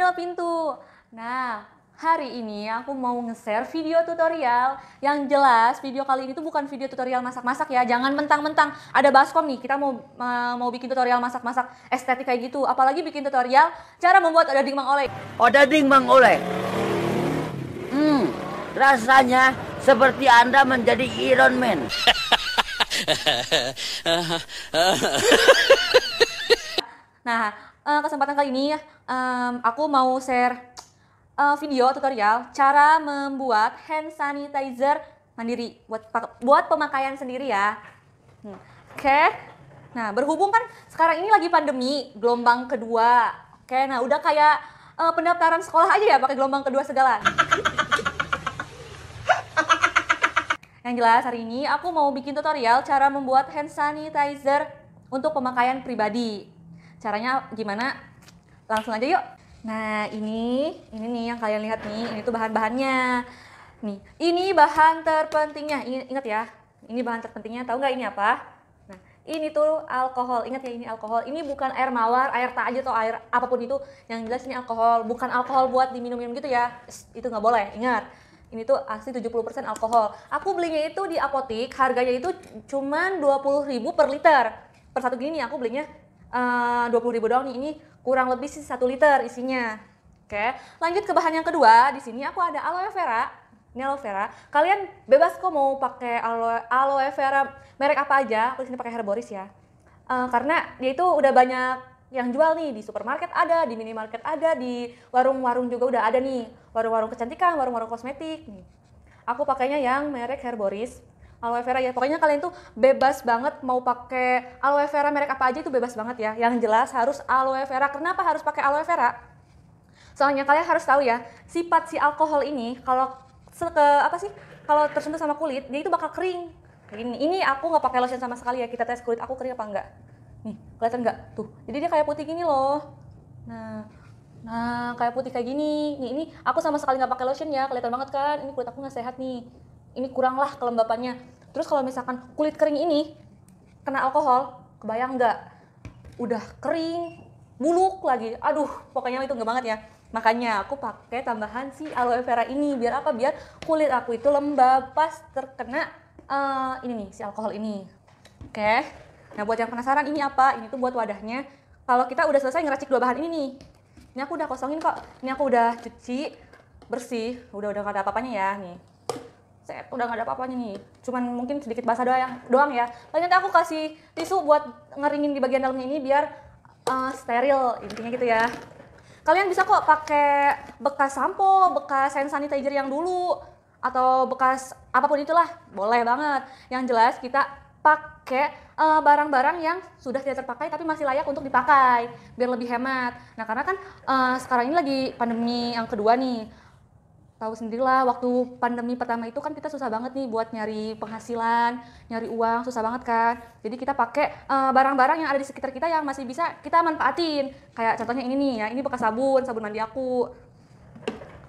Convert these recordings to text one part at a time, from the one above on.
Channel Pintu. Nah, hari ini aku mau nge-share video tutorial yang jelas video kali ini tuh bukan video tutorial masak-masak ya. Jangan mentang-mentang ada baskom nih, kita mau bikin tutorial masak-masak estetik kayak gitu. Apalagi bikin tutorial cara membuat odading Mang Oleh. Odading Mang Oleh. Rasanya seperti Anda menjadi Iron Man. Nah, kesempatan kali ini aku mau share video tutorial cara membuat hand sanitizer mandiri buat pemakaian sendiri ya. Oke. Nah, berhubung kan sekarang ini lagi pandemi gelombang kedua. Oke, nah udah kayak pendaftaran sekolah aja ya pakai gelombang kedua segala. Yang jelas hari ini aku mau bikin tutorial cara membuat hand sanitizer untuk pemakaian pribadi. Caranya gimana? Langsung aja yuk. Nah, ini nih yang kalian lihat nih, ini tuh bahan-bahannya. Nih, ini bahan terpentingnya. Ingat ya, ini bahan terpentingnya. Tahu nggak ini apa? Nah, ini tuh alkohol. Ingat ya, ini alkohol. Ini bukan air mawar, air tak aja atau air apapun itu. Yang jelas ini alkohol, bukan alkohol buat diminum-minum gitu ya. Itu nggak boleh. Ingat. Ini tuh asli 70% alkohol. Aku belinya itu di apotik, harganya itu cuman 20.000 per liter. Per satu gini nih aku belinya 20.000 doang nih. Ini kurang lebih sih 1 liter isinya. Oke, lanjut ke bahan yang kedua. Di sini aku ada aloe vera. Ini aloe vera. Kalian bebas kok mau pakai aloe vera merek apa aja. Aku di sini pakai Herboris ya. Karena dia itu udah banyak yang jual nih, di supermarket ada, di minimarket ada, di warung-warung juga udah ada nih, warung-warung kecantikan, warung-warung kosmetik nih. Aku pakainya yang merek Herboris aloe vera ya. Pokoknya kalian tuh bebas banget mau pakai aloe vera merek apa aja itu bebas banget ya. Yang jelas harus aloe vera. Kenapa harus pakai aloe vera? Soalnya kalian harus tahu ya, sifat si alkohol ini kalau kalau tersentuh sama kulit dia itu bakal kering. Kayak gini. Ini aku nggak pakai lotion sama sekali ya. Kita tes kulit aku kering apa enggak. Nih, kelihatan nggak? Tuh, jadi dia kayak putih gini loh. Nah, kayak putih kayak gini. Nih, ini aku sama sekali nggak pakai lotion ya, kelihatan banget kan? Ini kulit aku nggak sehat nih. Ini kurang lah kelembapannya. Terus kalau misalkan kulit kering ini kena alkohol, kebayang nggak? Udah kering, buluk lagi. Aduh, pokoknya itu nggak banget ya. Makanya aku pakai tambahan si aloe vera ini. Biar apa? Biar kulit aku itu lembab pas terkena ini nih, si alkohol ini. Oke. Nah, buat yang penasaran ini apa? Ini tuh buat wadahnya. Kalau kita udah selesai ngeracik dua bahan ini nih. Ini aku udah kosongin kok. Ini aku udah cuci bersih. Udah gak ada apa-apanya ya nih. Set, udah gak ada apa-apanya nih. Cuman mungkin sedikit basah doang ya. Lalu nanti aku kasih tisu buat ngeringin di bagian dalamnya ini biar steril, intinya gitu ya. Kalian bisa kok pakai bekas sampo, bekas hand sanitizer yang dulu atau bekas apapun itulah. Boleh banget. Yang jelas kita pakai barang-barang yang sudah tidak terpakai tapi masih layak untuk dipakai biar lebih hemat. Nah, karena kan sekarang ini lagi pandemi yang kedua nih. Tahu sendirilah, waktu pandemi pertama itu kan kita susah banget nih buat nyari penghasilan, nyari uang, susah banget kan. Jadi kita pakai barang-barang yang ada di sekitar kita yang masih bisa kita manfaatin. Kayak contohnya ini nih ya, ini bekas sabun mandi aku.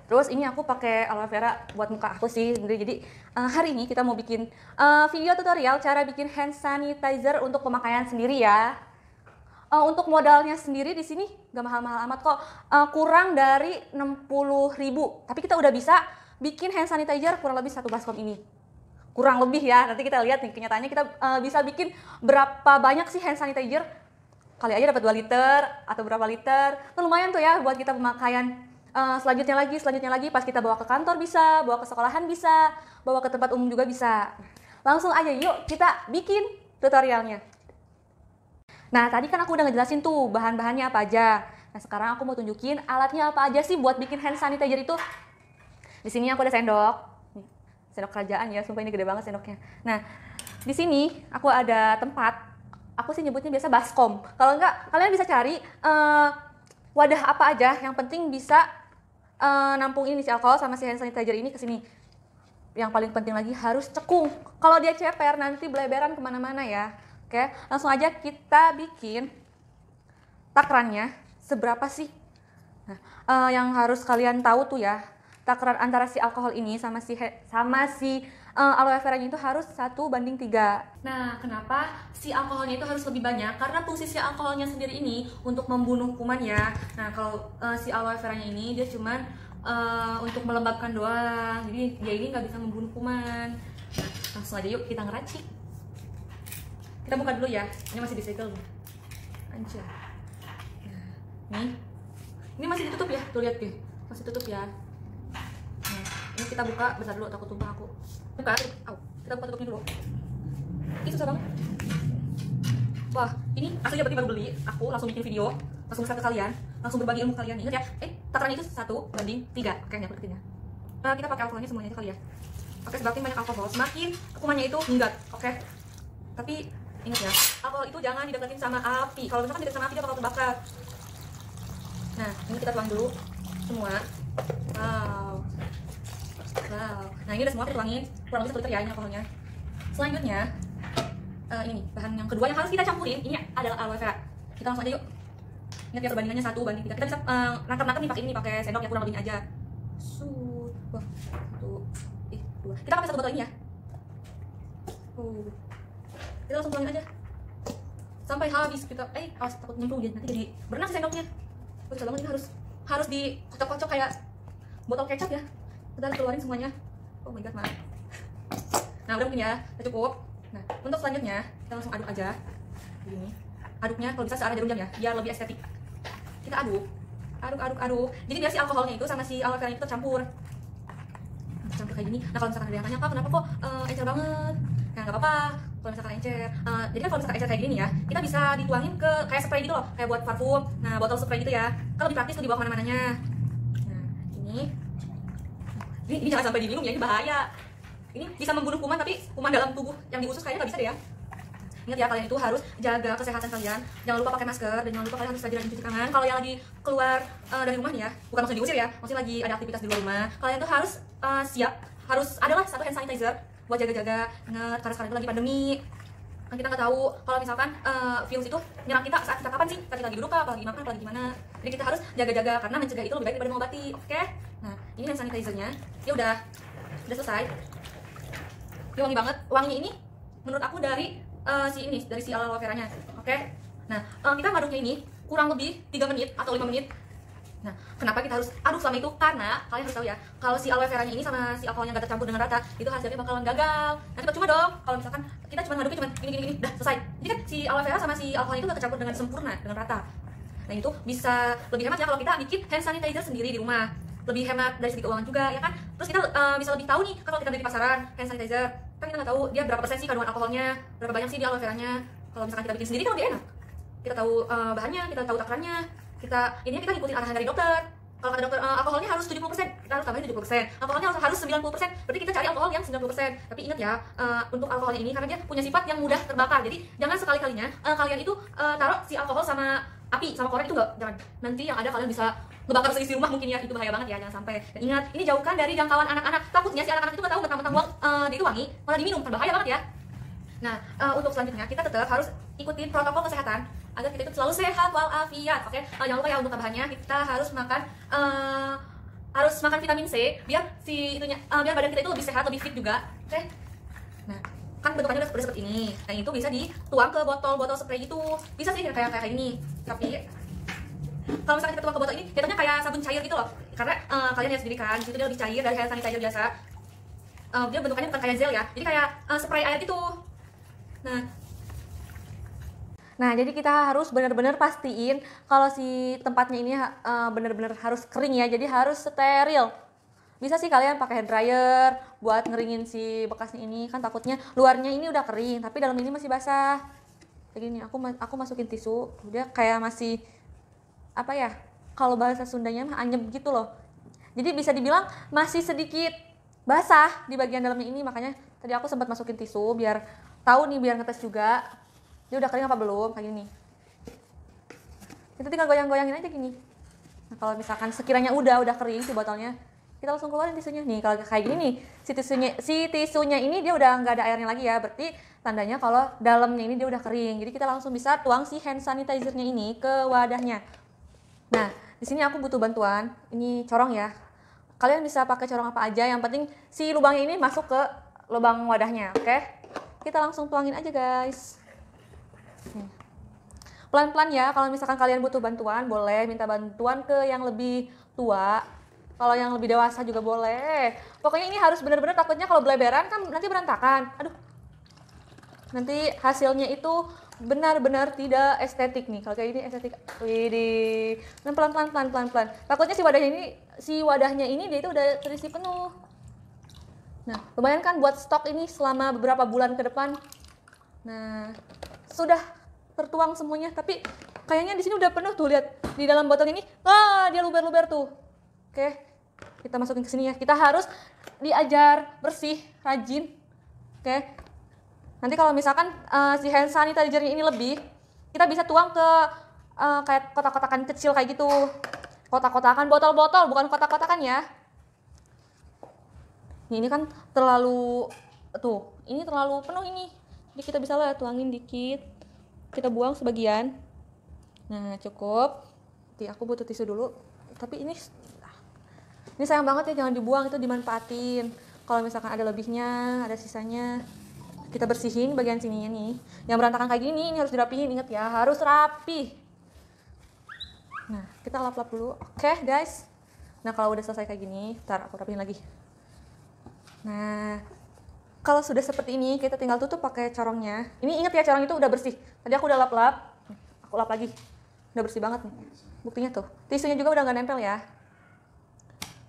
Terus ini aku pakai aloe vera buat muka aku sih sendiri. Jadi hari ini kita mau bikin video tutorial cara bikin hand sanitizer untuk pemakaian sendiri ya. Untuk modalnya sendiri di sini gak mahal-mahal amat kok. Kurang dari 60.000. Tapi kita udah bisa bikin hand sanitizer kurang lebih 1 baskom ini. Kurang lebih ya. Nanti kita lihat nih kenyataannya kita bisa bikin berapa banyak sih hand sanitizer. Kali aja dapat 2 liter atau berapa liter. Itu lumayan tuh ya buat kita pemakaian. Selanjutnya lagi pas kita bawa ke kantor bisa, bawa ke sekolahan bisa, bawa ke tempat umum juga bisa. Langsung aja yuk kita bikin tutorialnya. Nah, tadi kan aku udah ngejelasin tuh bahan-bahannya apa aja. Nah, sekarang aku mau tunjukin alatnya apa aja sih buat bikin hand sanitizer itu. Di sini aku ada sendok. Nih, sendok kerajaan ya, sumpah ini gede banget sendoknya. Nah, di sini aku ada tempat. Aku sih nyebutnya biasa baskom. Kalau enggak, kalian bisa cari wadah apa aja yang penting bisa nampung ini si alkohol sama si hand sanitizer ini ke sini. Yang paling penting lagi harus cekung. Kalau dia ceper nanti beleberan kemana-mana ya. Oke, langsung aja kita bikin takarannya seberapa sih. Nah, yang harus kalian tahu tuh ya, takaran antara si alkohol ini sama si aloe veranya itu harus 1:3. Nah, kenapa si alkoholnya itu harus lebih banyak? Karena fungsi si alkoholnya sendiri ini untuk membunuh kuman ya. Nah, kalau si aloe veranya ini dia cuman untuk melembabkan doang. Jadi dia ini nggak bisa membunuh kuman. Nah, langsung aja yuk kita ngeracik. Kita buka dulu ya. Ini masih disegel. Anjir. Nah, nih. Ini masih ditutup ya. Tuh lihat deh. Masih tutup ya. Nah, ini kita buka, bentar dulu takut tumpah aku. Buka, kita buka tutupnya dulu. Ih, susah banget. Wah, ini aslinya berarti baru beli. Aku langsung bikin video, langsung share ke kalian, langsung berbagi ilmu ke kalian. Ingat ya, takarannya itu 1:3. Oke, yang berikutnya. Nah, kita pakai alkoholnya semuanya aja kali ya. Oke, semakin banyak alkohol, semakin kumannya itu minggat. Oke. Tapi ingat ya, alkohol itu jangan dideketin sama api. Kalau misalkan dideketin sama api dia bakal terbakar. Nah, ini kita tuang dulu semua. Wow. Nah, ini udah semua kita tuangin. Kurang lebih 1 liter ya ini alkoholnya. Selanjutnya, ini bahan yang kedua yang harus kita campurin. Ini adalah aloe vera. Kita langsung aja yuk. Ingat ya perbandingannya 1:3. Kita bisa nangkep nih pakai sendok ya, kurang lebih aja. Wah, 2. Kita pakai 1 botol ini ya. Kita langsung tuangin aja sampai habis. Kita awas takut nyemplung dia, nanti jadi berenang si sendoknya. Susah banget, ini harus dikocok-kocok kayak botol kecap ya. Kita harus keluarin semuanya. Oh my god, maaf. Nah, udah mungkin ya, udah cukup. Nah, untuk selanjutnya kita langsung aduk aja. Begini. Aduknya kalau bisa searah jarum jam ya, biar lebih estetik. Kita aduk. Jadi biar si alkoholnya itu sama si aloe vera itu tercampur. Campur kayak gini. Nah, kalau misalkan ada yang tanya, "Kak, kenapa kok encer banget?" Nah, nggak apa-apa. Kalau misalkan encer, jadi kan kalau misalkan encer kayak gini nih ya, kita bisa dituangin ke kayak spray gitu loh, kayak buat parfum. Nah, botol spray gitu ya. Kan lebih praktis tuh dibawa kemana-mananya. Nah, ini jangan sampai diminum ya, ini bahaya. Ini bisa membunuh kuman, tapi kuman dalam tubuh yang di usus kayaknya nggak bisa deh ya. Ingat ya, kalian itu harus jaga kesehatan kalian. Jangan lupa pakai masker dan jangan lupa kalian harus rajin cuci tangan. Kalau yang lagi keluar dari rumah nih ya, bukan maksudnya diusir ya, maksudnya lagi ada aktivitas di luar rumah, kalian tuh harus siap, harus adalah 1 hand sanitizer buat jaga-jaga. Ingat, karena sekarang itu lagi pandemi. Kan kita nggak tahu kalau misalkan virus itu nyerang kita saat kita kapan sih? Saat kita lagi duduk kah, apalagi makan, apalagi gimana. Jadi kita harus jaga-jaga karena mencegah itu lebih baik daripada mengobati. Oke? Nah, ini hand sanitizernya. Ya udah selesai. Dia wangi banget. Wangi ini menurut aku dari si aloe veranya. Oke? Nah, kita ngaduknya ini kurang lebih 3 menit atau 5 menit. Nah, kenapa kita harus aduk selama itu? Karena kalian harus tahu ya, kalau si aloe veranya ini sama si alkoholnya nggak tercampur dengan rata, itu hasilnya bakalan gagal. Nanti percuma dong kalau misalkan kita cuma ngaduknya cuma gini, dah selesai. Jadi kan si aloe vera sama si alkoholnya itu nggak tercampur dengan sempurna, dengan rata. Nah, itu bisa lebih hemat ya kalau kita bikin hand sanitizer sendiri di rumah. Lebih hemat dari segi keuangan juga ya kan. Terus kita bisa lebih tahu nih kalau kita beli di pasaran hand sanitizer, kan kita nggak tahu dia berapa persen sih kandungan alkoholnya, berapa banyak sih di aloe veranya. Kalau misalkan kita bikin sendiri kan lebih enak. Kita tahu bahannya, kita tahu takarannya, kita ngikutin arahan dari dokter. Kalau kata dokter alkoholnya harus 70%, kita harus tambahin 70%. Alkoholnya harus 90%, berarti kita cari alkohol yang 90%. Tapi ingat ya, untuk alkoholnya ini karena dia punya sifat yang mudah terbakar. Jadi jangan sekali-kalinya kalian itu taruh si alkohol sama api, sama korek itu jangan. Nanti yang ada kalian bisa ngebakar seisi rumah mungkin ya, itu bahaya banget ya, jangan sampai. Dan ingat, ini jauhkan dari jangkauan anak-anak. Takutnya si anak-anak itu nggak tahu mentang-mentang itu wangi, malah diminum, kan bahaya banget ya. Nah, untuk selanjutnya kita tetap harus ikutin protokol kesehatan agar kita itu selalu sehat walafiat. Oke? Jangan lupa ya untuk tambahannya kita harus makan vitamin C biar biar badan kita itu lebih sehat, lebih fit juga. Oke? Nah, kan bentukannya udah seperti ini. Nah, itu bisa dituang ke botol spray gitu. Bisa sih kayak ini. Tapi kalau misalnya kita tuang ke botol ini, jatuhnya kayak sabun cair gitu loh. Karena kalian lihat sendiri kan, itu dia lebih cair dari hand sanitizer biasa. Dia bentukannya bukan kayak gel ya. Jadi kayak spray air gitu. Nah, jadi kita harus benar-benar pastiin kalau si tempatnya ini benar-benar harus kering ya, jadi harus steril. Bisa sih kalian pakai hair dryer buat ngeringin si bekasnya ini, kan takutnya luarnya ini udah kering, tapi dalam ini masih basah. Kayak gini, aku masukin tisu, dia kayak masih apa ya? Kalau bahasa Sundanya mah anyep gitu loh. Jadi bisa dibilang masih sedikit basah di bagian dalamnya ini, makanya tadi aku sempat masukin tisu biar tahu nih, biar ngetes juga dia udah kering apa belum, kayak gini. Kita tinggal goyang-goyangin aja gini. Nah, kalau misalkan sekiranya udah kering si botolnya, kita langsung keluarin tisunya. Nih, kalau kayak gini nih, si tisunya ini dia udah nggak ada airnya lagi ya, berarti tandanya kalau dalamnya ini dia udah kering. Jadi kita langsung bisa tuang si hand sanitizernya ini ke wadahnya. Nah, di sini aku butuh bantuan. Ini corong ya. Kalian bisa pakai corong apa aja, yang penting si lubangnya ini masuk ke lubang wadahnya, oke? Kita langsung tuangin aja guys. Pelan-pelan ya, kalau misalkan kalian butuh bantuan, boleh minta bantuan ke yang lebih tua. Kalau yang lebih dewasa juga boleh. Pokoknya ini harus benar-benar, takutnya kalau beleberan kan nanti berantakan. Aduh. Nanti hasilnya itu benar-benar tidak estetik nih. Kalau kayak ini estetik. Widih. Dan pelan-pelan. Takutnya si wadahnya ini dia itu udah terisi penuh. Nah, lumayan kan buat stok ini selama beberapa bulan ke depan. Nah, sudah tertuang semuanya, tapi kayaknya di sini udah penuh tuh, lihat di dalam botol ini. Dia luber-luber tuh. Oke, kita masukin ke sini ya. Kita harus diajar bersih, rajin. Oke. Nanti kalau misalkan si hand sanitizer-nya ini lebih, kita bisa tuang ke kayak kotak-kotakan kecil kayak gitu. Kotak-kotakan botol-botol, bukan kotak-kotakan ya. Ini kan terlalu ini terlalu penuh ini. Jadi kita bisa lah tuangin dikit. Kita buang sebagian. Nah, cukup. Aku butuh tisu dulu. Tapi ini sayang banget ya, jangan dibuang, itu dimanfaatin. Kalau misalkan ada lebihnya, ada sisanya, kita bersihin bagian sininya nih. Yang berantakan kayak gini, ini harus dirapihin, ingat ya, harus rapi. Nah, kita lap-lap dulu. Oke, guys. Nah, kalau udah selesai kayak gini, ntar aku rapihin lagi. Nah, kalau sudah seperti ini, kita tinggal tutup pakai corongnya. Ini ingat ya, corong itu udah bersih. Tadi aku udah lap-lap, aku lap lagi. Udah bersih banget nih. Buktinya tuh, tisunya juga udah nggak nempel ya.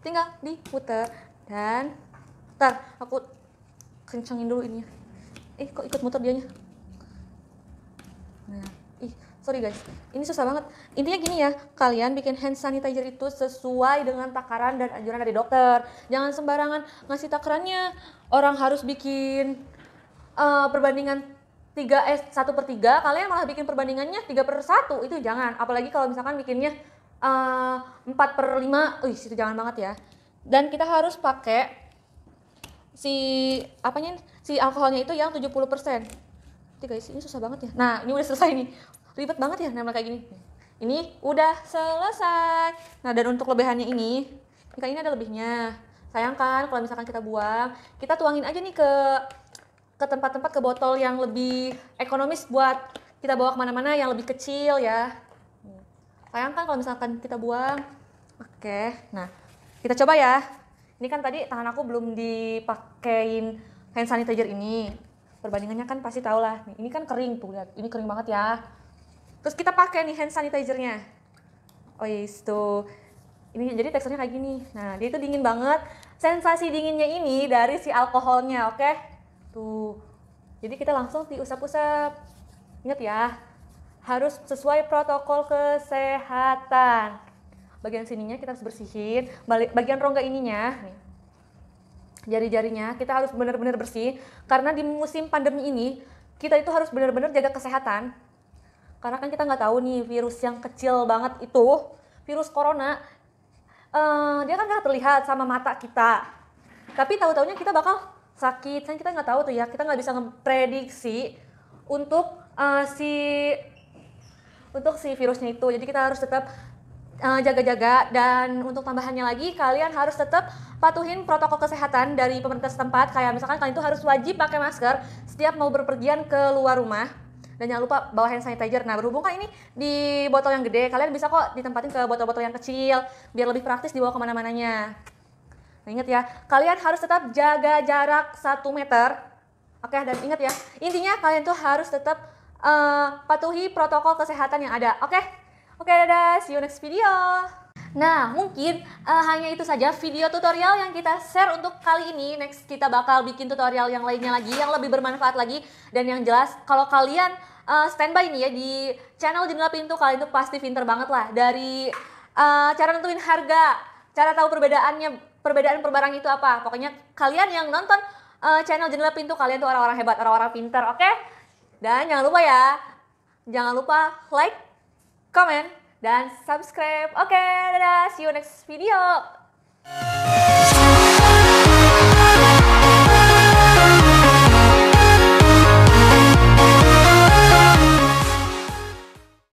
Tinggal diputer dan ntar aku kencengin dulu ininya. Kok ikut muter dianya? Nah, sorry guys, ini susah banget. Intinya gini ya, kalian bikin hand sanitizer itu sesuai dengan takaran dan anjuran dari dokter. Jangan sembarangan ngasih takarannya. Orang harus bikin perbandingan 1/3, kalian malah bikin perbandingannya 3/1, itu jangan. Apalagi kalau misalkan bikinnya 4/5, itu jangan banget ya. Dan kita harus pakai si alkoholnya itu yang 70%. Guys, ini susah banget ya. Nah, ini udah selesai nih. Ribet banget ya nempel kayak gini. Ini udah selesai. Nah, dan untuk lebihannya ini ada lebihnya. Sayang kan kalau misalkan kita buang, kita tuangin aja nih ke tempat-tempat, ke botol yang lebih ekonomis buat kita bawa kemana-mana, yang lebih kecil ya. Sayang kan kalau misalkan kita buang. Oke, nah kita coba ya. Ini kan tadi tangan aku belum dipakein hand sanitizer ini. Perbandingannya kan pasti tau lah. Ini kan kering tuh, lihat. Ini kering banget ya. Terus kita pakai nih hand sanitizer-nya. Tuh. Ini jadi teksturnya kayak gini. Nah, dia itu dingin banget. Sensasi dinginnya ini dari si alkoholnya, oke? Tuh. Jadi kita langsung diusap-usap. Ingat ya, harus sesuai protokol kesehatan. Bagian sininya kita harus bersihin. Bagian rongga ininya, nih, jari-jarinya kita harus benar-benar bersih. Karena di musim pandemi ini, kita itu harus benar-benar jaga kesehatan. Karena kan kita nggak tahu nih, virus yang kecil banget itu, virus corona, dia kan nggak terlihat sama mata kita, tapi tahu-taunya kita bakal sakit. Kan kita nggak tahu tuh ya, kita nggak bisa memprediksi untuk si virusnya itu. Jadi kita harus tetap jaga-jaga. Dan untuk tambahannya lagi, kalian harus tetap patuhin protokol kesehatan dari pemerintah setempat. Kayak misalkan kalian itu harus wajib pakai masker setiap mau berpergian ke luar rumah. Dan jangan lupa bawa hand sanitizer. Nah, berhubung kan ini di botol yang gede, kalian bisa kok ditempatin ke botol-botol yang kecil biar lebih praktis dibawa kemana-mananya. Nah, ingat ya, kalian harus tetap jaga jarak 1 meter. Oke, dan ingat ya, intinya kalian tuh harus tetap patuhi protokol kesehatan yang ada. Oke, dadah, see you next video. Nah, mungkin hanya itu saja video tutorial yang kita share untuk kali ini. Next kita bakal bikin tutorial yang lainnya lagi, yang lebih bermanfaat lagi. Dan yang jelas, kalau kalian standby nih ya di channel Jendela Pintu, kalian tuh pasti pinter banget lah. Dari cara nentuin harga, cara tahu perbedaan per barang itu apa. Pokoknya kalian yang nonton channel Jendela Pintu, kalian tuh orang-orang hebat, orang-orang pinter, oke? Dan jangan lupa ya, jangan lupa like, comment, dan subscribe. Oke, dadah, see you next video.